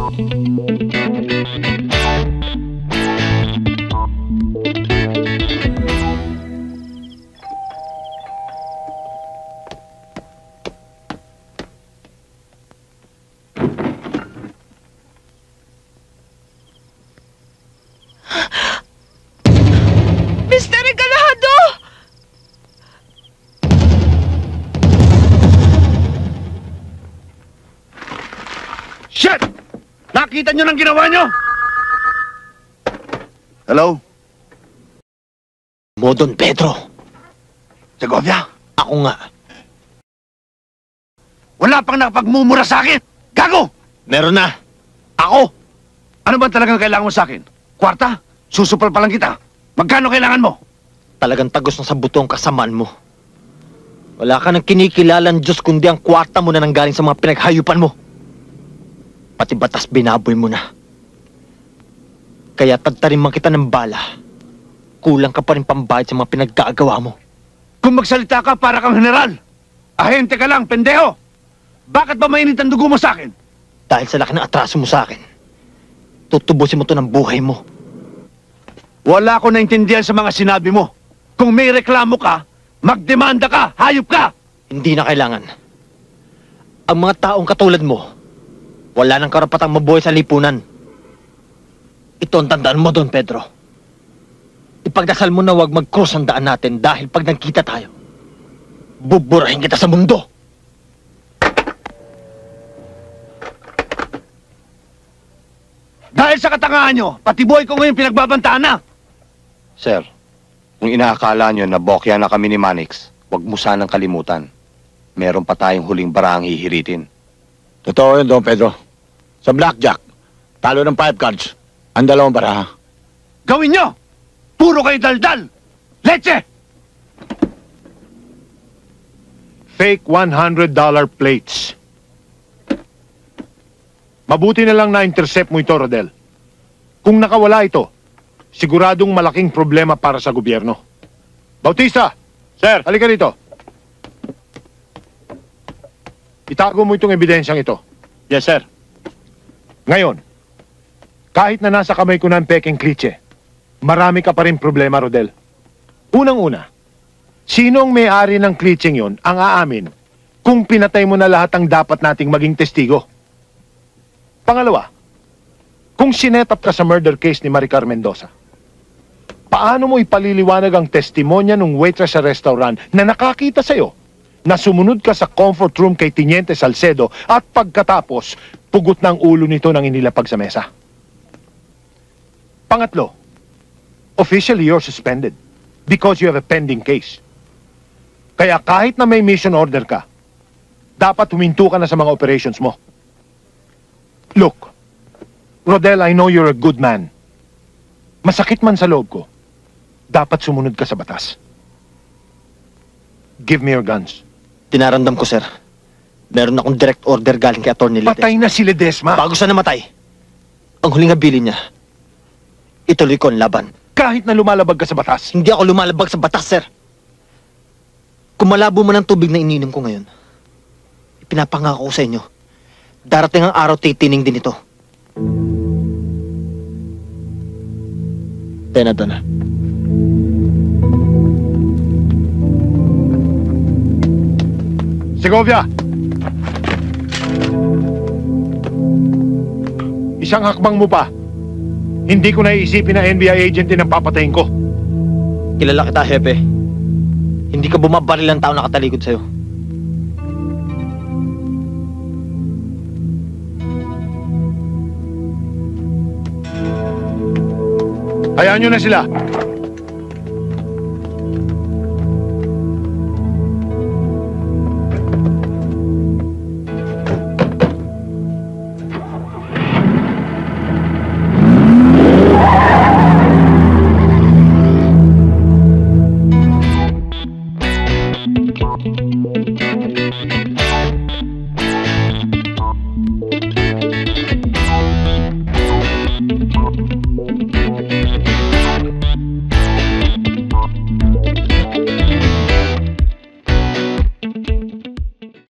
Mr. Regalado! Shit! Nakita nyo ng ginawa nyo? Hello? Mo, Don Pedro. Segovia? Ako nga. Wala pang nakapagmumura sa akin! Gago! Meron na. Ako? Ano ba talagang kailangan mo sa akin? Kwarta? Susupal pa lang kita. Magkano kailangan mo? Talagang tagos na sa buto ang kasamaan mo. Wala ka nang kinikilalang Diyos kundi ang kwarta mo na nanggaling sa mga pinaghayupan mo. Pati batas binaboy mo na. Kaya tagtarin man kita ng bala, kulang ka pa rin pambayad sa mga pinaggagawa mo. Kung magsalita ka para kang general, ahente ka lang, pendeho! Bakit ba mainit ang dugo mo sa akin? Dahil sa laki ng atraso mo sa akin, tutubusin mo to ng buhay mo. Wala ko naintindihan sa mga sinabi mo. Kung may reklamo ka, magdemanda ka, hayop ka! Hindi na kailangan. Ang mga taong katulad mo, wala nang karapatang mabuhay sa lipunan. Ito ang tandaan mo, Don Pedro. Ipagdasal mo na huwag mag-cross ang daan natin dahil pag nagkita tayo, buburahin kita sa mundo. Dahil sa katangahan nyo, pati buhay ko ngayon pinagbabantaan na! Sir, kung inaakala nyo na bokya na kami ni Manix, huwag mo sanang kalimutan. Meron pa tayong huling barahang hihiritin. Totoo yun, Don Pedro. Sa blackjack, talo ng 5 cards, ang 2 baraha. Gawin nyo! Puro kayo daldal! Leche! Fake $100 plates. Mabuti na lang na-intercept mo ito, Rodel. Kung nakawala ito, siguradong malaking problema para sa gobyerno. Bautista! Sir! Halika rito. Itago mo itong ebidensyang ito. Yes, sir. Ngayon, kahit na nasa kamay ko na ang peking klitse, marami ka pa rin problema, Rodel. Unang-una, sino ang may-ari ng klitseng yon ang aamin kung pinatay mo na lahat ang dapat nating maging testigo? Pangalawa, kung sinetap ka sa murder case ni Maricar Mendoza, paano mo ipaliliwanag ang testimonya ng waitress sa restaurant na nakakita sa'yo na sumunod ka sa comfort room kay Teniente Salcedo at pagkatapos, pugot ng ulo nito nang inilapag sa mesa? Pangatlo, officially you're suspended because you have a pending case. Kaya kahit na may mission order ka, dapat huminto ka na sa mga operations mo. Look, Rodel, I know you're a good man. Masakit man sa loob ko, dapat sumunod ka sa batas. Give me your guns. Tinaramdam ko, sir. Meron akong direct order galing kay Atty. Ledesma. Patay na si Ledesma! Bago siya namatay, ang huling habilin niya, ituloy ko ang laban. Kahit na lumalabag ka sa batas. Hindi ako lumalabag sa batas, sir. Kung malabo man ang tubig na ininom ko ngayon, ipinapangako ko sa inyo, darating ang araw titining din ito. Tenado na. Segovia! Isang hakbang mo pa. Hindi ko naiisipin na NBI agent din ang papatayin ko. Kilala kita, Hepe. Hindi ka bumabaril ang tao nakatalikod sa'yo. Hayaan nyo na sila.